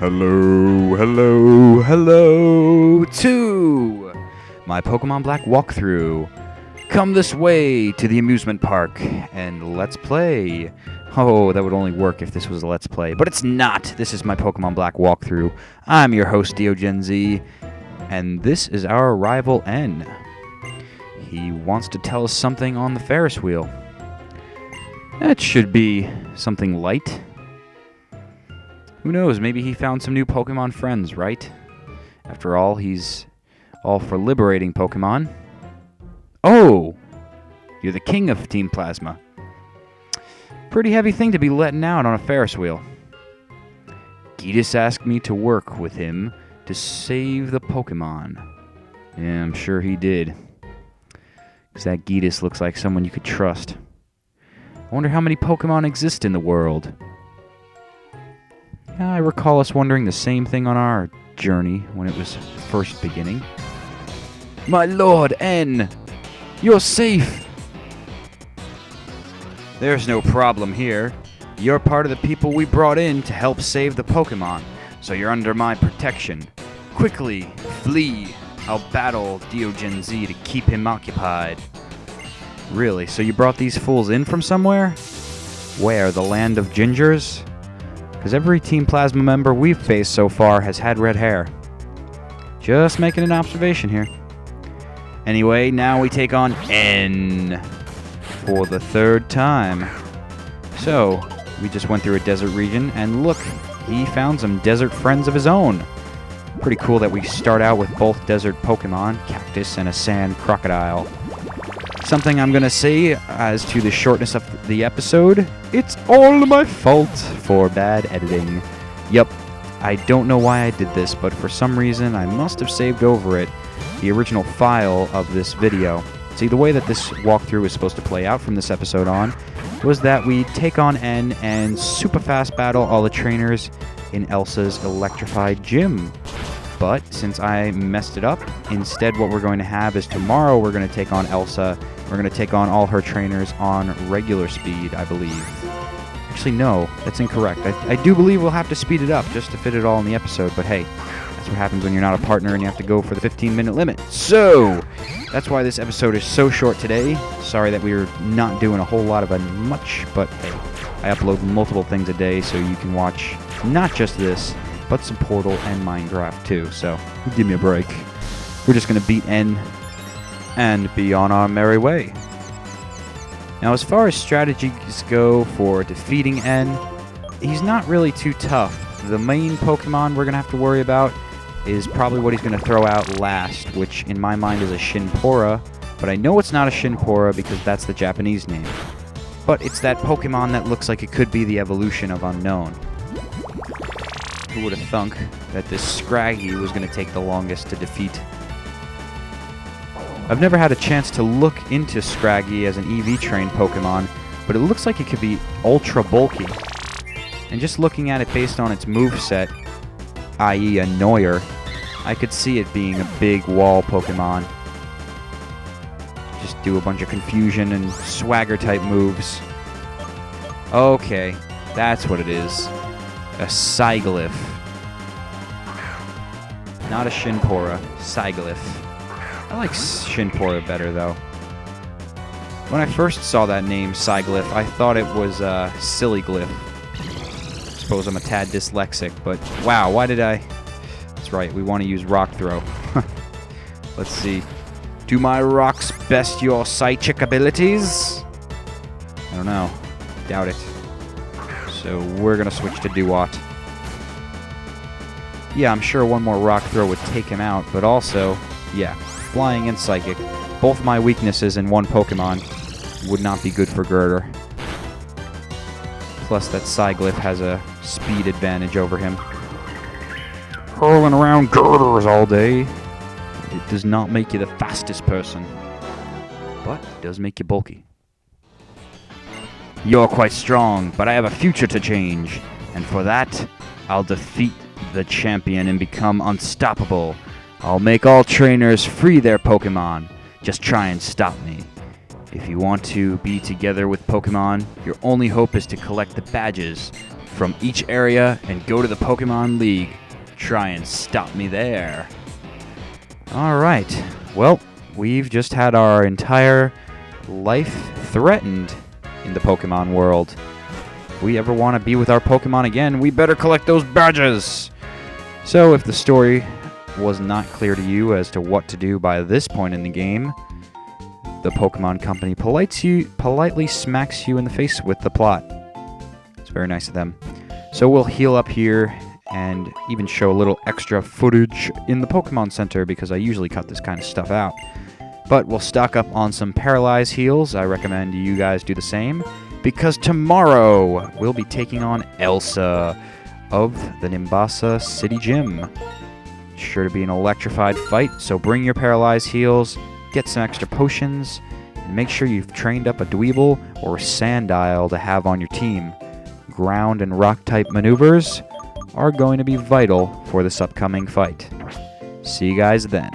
Hello to my Pokemon Black walkthrough. Come this way to the amusement park and let's play. Oh, that would only work if this was a let's play, but it's not. This is my Pokemon Black walkthrough. I'm your host, DeoGenZ, and this is our rival N. He wants to tell us something on the Ferris wheel. That should be something light. Who knows, maybe he found some new Pokemon friends, right? After all, he's all for liberating Pokemon. Oh! You're the king of Team Plasma. Pretty heavy thing to be letting out on a Ferris wheel. Gitas asked me to work with him to save the Pokemon. Yeah, I'm sure he did. Because that Gitas looks like someone you could trust. I wonder how many Pokemon exist in the world. Yeah, I recall us wondering the same thing on our journey when it was first beginning. My lord, N! You're safe! There's no problem here. You're part of the people we brought in to help save the Pokemon, so you're under my protection. Quickly, flee! I'll battle DeoGenZ to keep him occupied. Really? So you brought these fools in from somewhere? Where? The land of gingers? Because every Team Plasma member we've faced so far has had red hair. Just making an observation here. Anyway, now we take on N for the third time. So, we just went through a desert region, and look, he found some desert friends of his own. Pretty cool that we start out with both desert Pokemon, Cactus and a sand crocodile. Something I'm going to say as to the shortness of the episode, it's all my fault for bad editing. Yup, I don't know why I did this, but for some reason I must have saved over it the original file of this video. See, the way that this walkthrough is supposed to play out from this episode on was that we take on N and super fast battle all the trainers in Elsa's electrified gym. But since I messed it up, instead what we're going to have is tomorrow we're going to take on Elsa. We're going to take on all her trainers on regular speed, I believe. Actually, no, that's incorrect. I do believe we'll have to speed it up just to fit it all in the episode, but hey, that's what happens when you're not a partner and you have to go for the 15-minute limit. So, that's why this episode is so short today. Sorry that we were not doing a whole lot of much, but hey, I upload multiple things a day so you can watch not just this, but some Portal and Minecraft too, so give me a break. We're just going to beat N and be on our merry way. Now, as far as strategies go for defeating N, he's not really too tough. The main Pokemon we're going to have to worry about is probably what he's going to throw out last, which in my mind is a Shinpora, but I know it's not a Shinpora because that's the Japanese name. But it's that Pokemon that looks like it could be the evolution of Unknown. Who would have thunk that this Scraggy was going to take the longest to defeat? I've never had a chance to look into Scraggy as an EV-trained Pokemon, but it looks like it could be ultra bulky. And just looking at it based on its moveset, i.e. Annoyer, I could see it being a big wall Pokemon. Just do a bunch of confusion and swagger-type moves. Okay, that's what it is. A Sigilyph. Not a Shinpora, Sigilyph. I like Shinpora better, though. When I first saw that name, Sigilyph, I thought it was Silliglyph. Suppose I'm a tad dyslexic, but wow, why did I... That's right, we want to use Rock Throw. Let's see. Do my rocks best your psychic abilities? I don't know. Doubt it. So we're going to switch to Duat. Yeah, I'm sure one more Rock Throw would take him out, but also, yeah, Flying and Psychic. Both my weaknesses in one Pokemon would not be good for Girder. Plus that Sigilyph has a speed advantage over him. Hurling around Girders all day. It does not make you the fastest person, but it does make you bulky. You're quite strong, but I have a future to change, and for that, I'll defeat the champion and become unstoppable. I'll make all trainers free their Pokemon. Just try and stop me. If you want to be together with Pokemon, your only hope is to collect the badges from each area and go to the Pokemon League. Try and stop me there. Alright, well, we've just had our entire life threatened in the Pokemon world. If we ever want to be with our Pokemon again, we better collect those badges! So if the story was not clear to you as to what to do by this point in the game, the Pokemon Company politely smacks you in the face with the plot. It's very nice of them. So we'll heal up here and even show a little extra footage in the Pokemon Center because I usually cut this kind of stuff out. But we'll stock up on some Paralyze heals. I recommend you guys do the same because tomorrow we'll be taking on Elsa of the Nimbasa City Gym. Sure to be an electrified fight, so bring your Paralyze heals, get some extra potions, and make sure you've trained up a Dweeble or a Sandile to have on your team. Ground and rock-type maneuvers are going to be vital for this upcoming fight. See you guys then.